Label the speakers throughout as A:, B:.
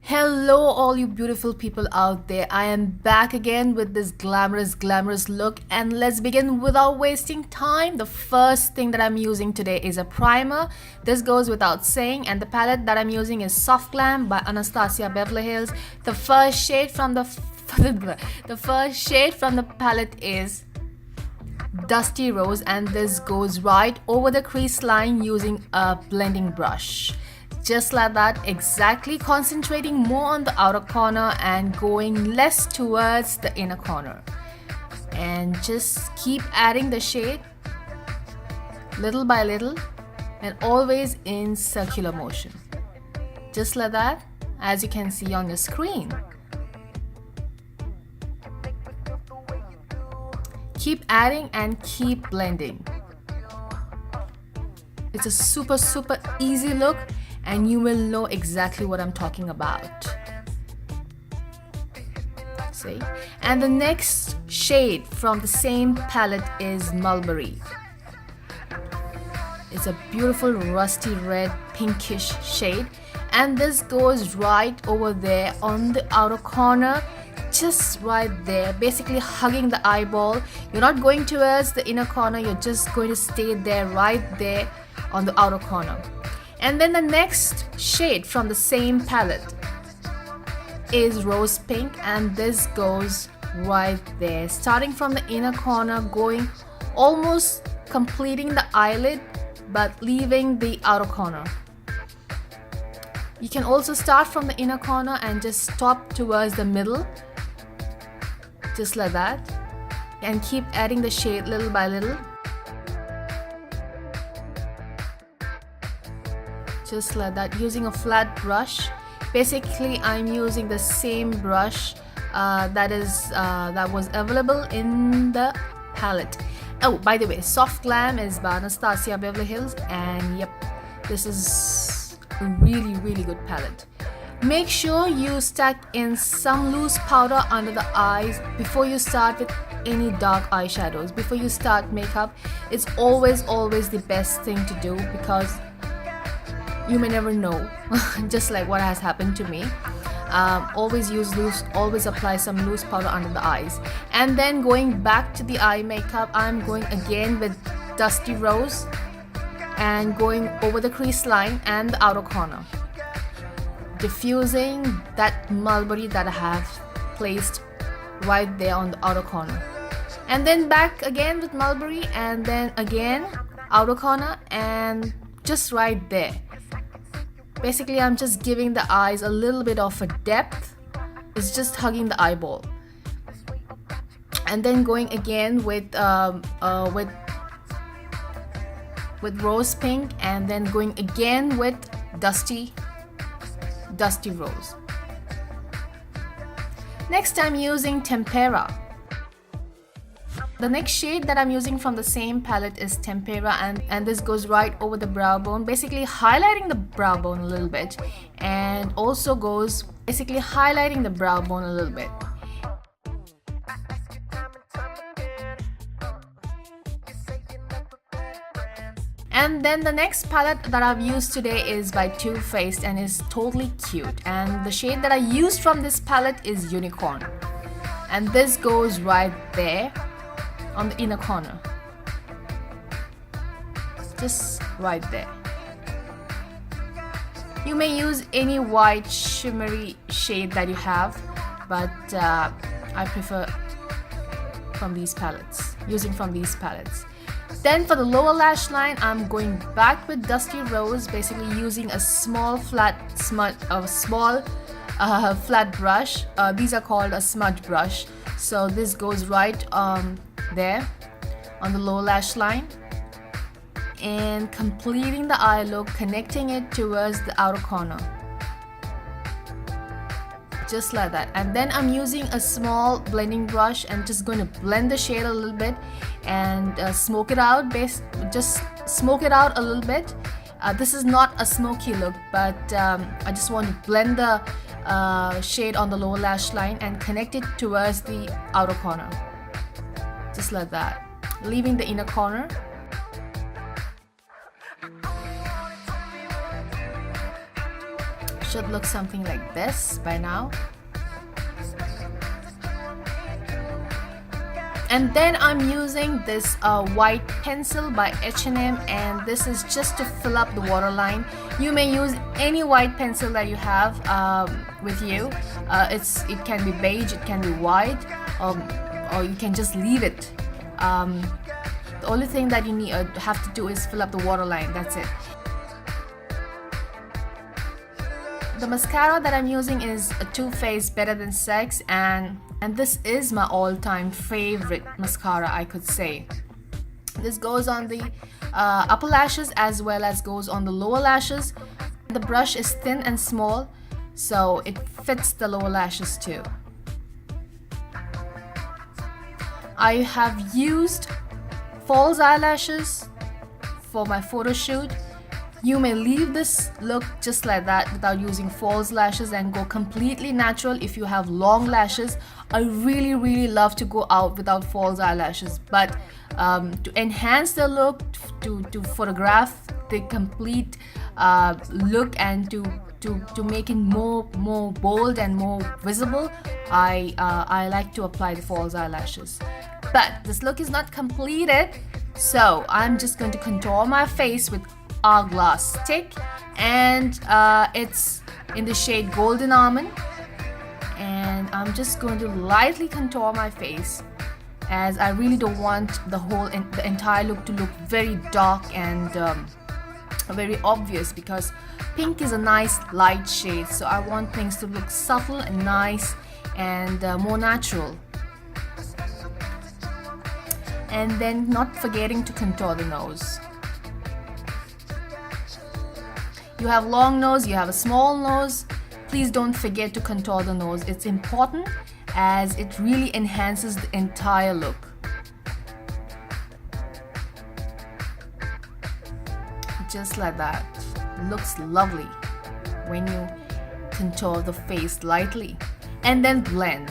A: Hello all you beautiful people out there. I am back again with this glamorous look, and let's begin without wasting time. The first thing that I'm using today is a primer. This goes without saying, and the palette that I'm using is Soft Glam by Anastasia Beverly Hills. The first shade from the palette is Dusty Rose, and this goes right over the crease line using a blending brush. Just like that, exactly, concentrating more on the outer corner and going less towards the inner corner. And just keep adding the shade little by little and always in circular motion. Just like that, as you can see on your screen. Keep adding and keep blending. It's a super easy look, and you will know exactly what I'm talking about. See? And the next shade from the same palette is Mulberry. It's a beautiful rusty red pinkish shade, and this goes right over there on the outer corner, just right there, basically hugging the eyeball. You're not going towards the inner corner, you're just going to stay there, right there on the outer corner. And then the next shade from the same palette is Rose Pink, and this goes right there, starting from the inner corner, going almost completing the eyelid but leaving the outer corner. You can also start from the inner corner and just stop towards the middle, just like that, and keep adding the shade little by little. Just like that, using a flat brush. Basically, I'm using the same brush that was available in the palette. Oh, by the way, Soft Glam is by Anastasia Beverly Hills, and yep, this is a really good palette. Make sure you stack in some loose powder under the eyes before you start with any dark eyeshadows. Before you start makeup, it's always the best thing to do, because you may never know, just like what has happened to me. Always apply some loose powder under the eyes. And then going back to the eye makeup, I'm going again with Dusty Rose and going over the crease line and the outer corner, diffusing that Mulberry that I have placed right there on the outer corner. And then back again with Mulberry, and then again outer corner, and just right there. Basically, I'm just giving the eyes a little bit of a depth. It's just hugging the eyeball. And then going again with Rose Pink, and then going again with Dusty Rose. Next, I'm using Tempera. The next shade that I'm using from the same palette is Tempera, and this goes right over the brow bone, basically highlighting the brow bone a little bit, and also goes basically highlighting the brow bone a little bit. And then the next palette that I've used today is by Too Faced, and is totally cute, and the shade that I used from this palette is Unicorn, and this goes right there on the inner corner, just right there. You may use any white shimmery shade that you have, but I prefer using from these palettes. Then for the lower lash line, I'm going back with Dusty Rose, basically using a small flat brush. These are called a smudge brush. So this goes right there on the lower lash line, and completing the eye look, connecting it towards the outer corner, just like that. And then I'm using a small blending brush and just going to blend the shade a little bit and smoke it out. Just smoke it out a little bit. This is not a smoky look, but I just want to blend the shade on the lower lash line and connect it towards the outer corner, just like that, leaving the inner corner. Should look something like this by now. And then I'm using this white pencil by H&M, and this is just to fill up the waterline. You may use any white pencil that you have with you. It can be beige, it can be white, or you can just leave it. The only thing that you have to do is fill up the waterline. That's it. The mascara that I'm using is a Too Faced Better Than Sex, and this is my all-time favorite mascara, I could say. This goes on the upper lashes as well as goes on the lower lashes. The brush is thin and small, so it fits the lower lashes too. I have used false eyelashes for my photo shoot. You may leave this look just like that without using false lashes and go completely natural if you have long lashes. I really love to go out without false eyelashes, but to enhance the look, to photograph the complete look, and to make it more bold and more visible, I like to apply the false eyelashes. But this look is not completed, so I'm just going to contour my face with Hourglass stick, and it's in the shade Golden Almond, and I'm just going to lightly contour my face, as I really don't want the entire look to look very dark and very obvious, because pink is a nice light shade, so I want things to look subtle and nice and more natural. And then not forgetting to contour the nose. You have long nose, you have a small nose, please don't forget to contour the nose. It's important, as it really enhances the entire look. Just like that. Looks lovely when you contour the face lightly. And then blend.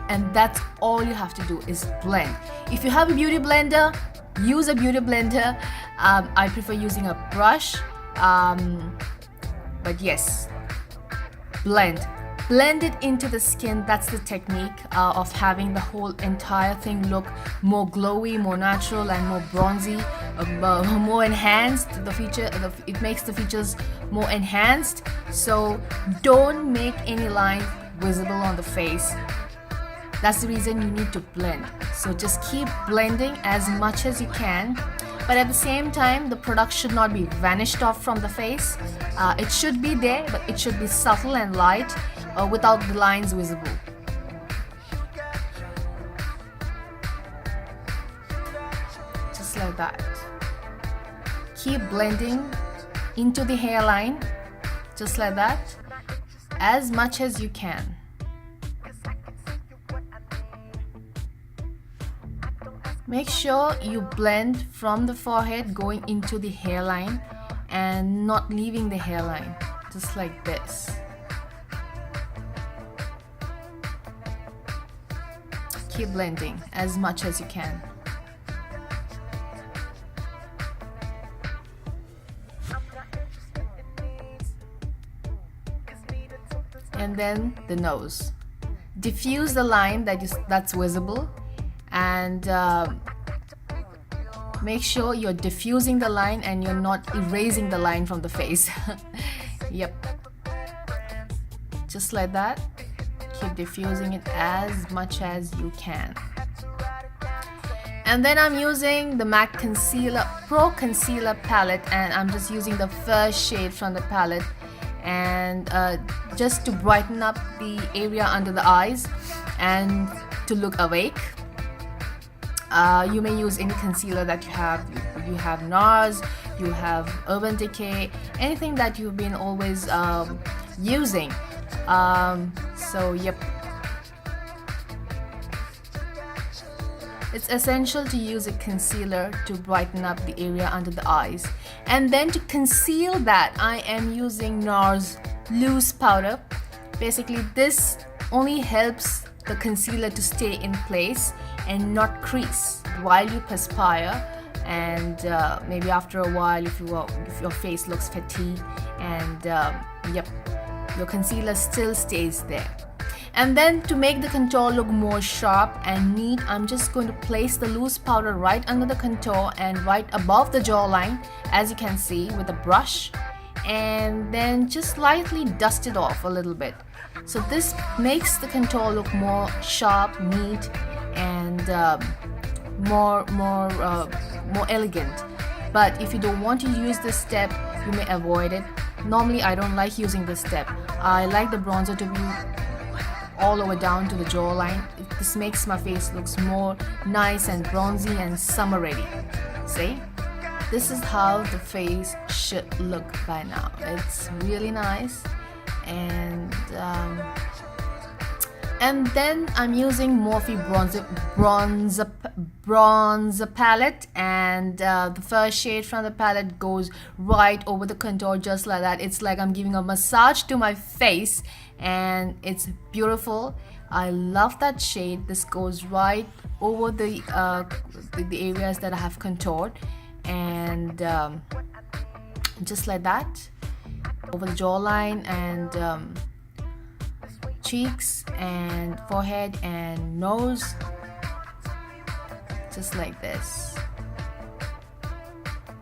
A: And that's all you have to do, is blend. If you have a beauty blender, use a beauty blender. I prefer using a brush. But yes, blend it into the skin. That's the technique of having the whole entire thing look more glowy, more natural, and more bronzy, more enhanced. It makes the features more enhanced. So don't make any lines visible on the face. That's the reason you need to blend. So just keep blending as much as you can. But at the same time, the product should not be vanished off from the face. It should be there, but it should be subtle and light without the lines visible. Just like that. Keep blending into the hairline, just like that, as much as you can. Make sure you blend from the forehead going into the hairline and not leaving the hairline, just like this. Keep blending as much as you can. And then the nose. Diffuse the line that's visible, and make sure you're diffusing the line and you're not erasing the line from the face. Yep, just like that. Keep diffusing it as much as you can. And then I'm using the MAC Pro Concealer palette, and I'm just using the first shade from the palette, and just to brighten up the area under the eyes and to look awake. You may use any concealer that you have. You have Nars, you have Urban Decay, anything that you've been always using. So yep, it's essential to use a concealer to brighten up the area under the eyes. And then to conceal that, I am using Nars loose powder. Basically, this only helps the concealer to stay in place and not crease while you perspire, and maybe after a while if your face looks fatigued, and yep, your concealer still stays there. And then to make the contour look more sharp and neat, I'm just going to place the loose powder right under the contour and right above the jawline, as you can see, with a brush, and then just lightly dust it off a little bit. So this makes the contour look more sharp, neat, and more elegant. But if you don't want to use this step, you may avoid it. Normally I don't like using this step. I like the bronzer to be all over down to the jawline. This makes my face looks more nice and bronzy and summer ready. See? This is how the face should look by now. It's really nice. And then I'm using Morphe bronzer palette, and the first shade from the palette goes right over the contour just like that. It's like I'm giving a massage to my face, and it's beautiful. I love that shade. This goes right over the areas that I have contoured, and just like that, over the jawline and cheeks and forehead and nose, just like this.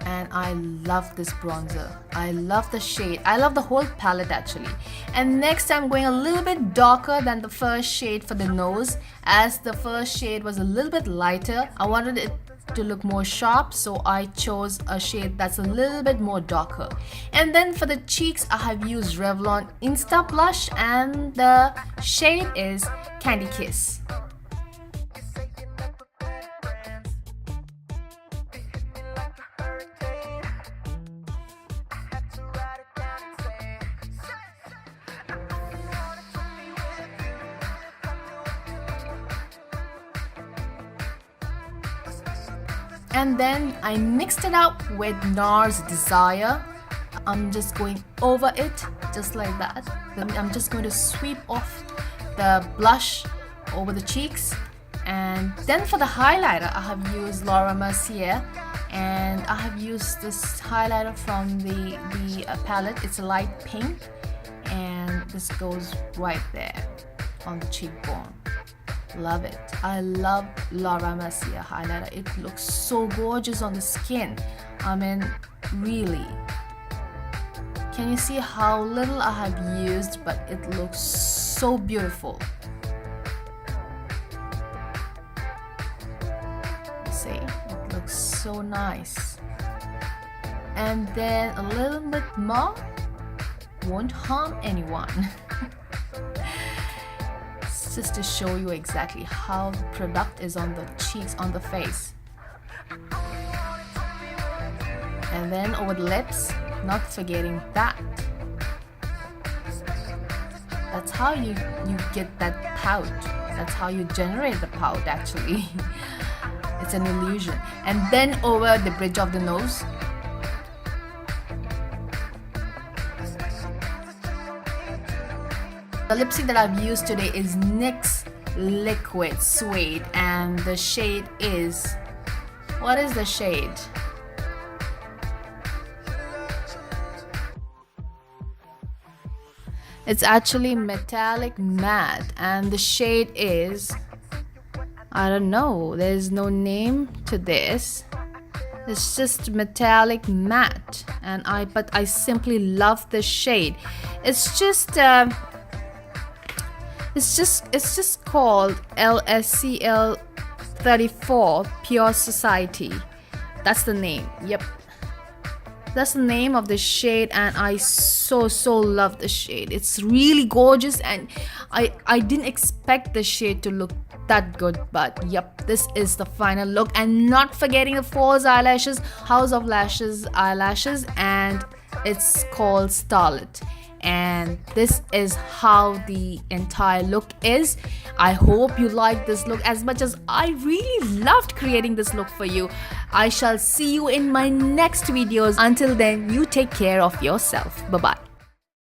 A: And I love this bronzer. I love the shade. I love the whole palette actually. And next I'm going a little bit darker than the first shade for the nose. As the first shade was a little bit lighter, I wanted it to look more sharp, so I chose a shade that's a little bit more darker. And then for the cheeks, I have used Revlon Insta Blush, and the shade is Candy Kiss. And then I mixed it up with Nars Desire. I'm just going over it just like that. Then I'm just going to sweep off the blush over the cheeks. And then for the highlighter, I have used Laura Mercier, and I have used this highlighter from the palette. It's a light pink, and this goes right there on the cheekbone. Love it. I love Laura Mercier highlighter. It looks so gorgeous on the skin. I mean, really. Can you see how little I have used, but it looks so beautiful. See, it looks so nice. And then a little bit more won't harm anyone. Just to show you exactly how the product is on the cheeks, on the face. And then over the lips, not forgetting that. That's how you get that pout. That's how you generate the pout actually. It's an illusion. And then over the bridge of the nose. The lipstick that I've used today is NYX Liquid Suede, and the shade is, what is the shade? It's actually Metallic Matte, and the shade is, I don't know, there's no name to this. It's just Metallic Matte, and but I simply love this shade. It's just called LSCL 34 Pure Society. That's the name. Yep, that's the name of the shade, and I so love the shade. It's really gorgeous, and I didn't expect the shade to look that good, but yep, this is the final look. And not forgetting the false eyelashes, House of Lashes eyelashes, and it's called Starlet. And this is how the entire look is. I hope you like this look as much as I really loved creating this look for you. I shall see you in my next videos. Until then, you take care of yourself. Bye bye.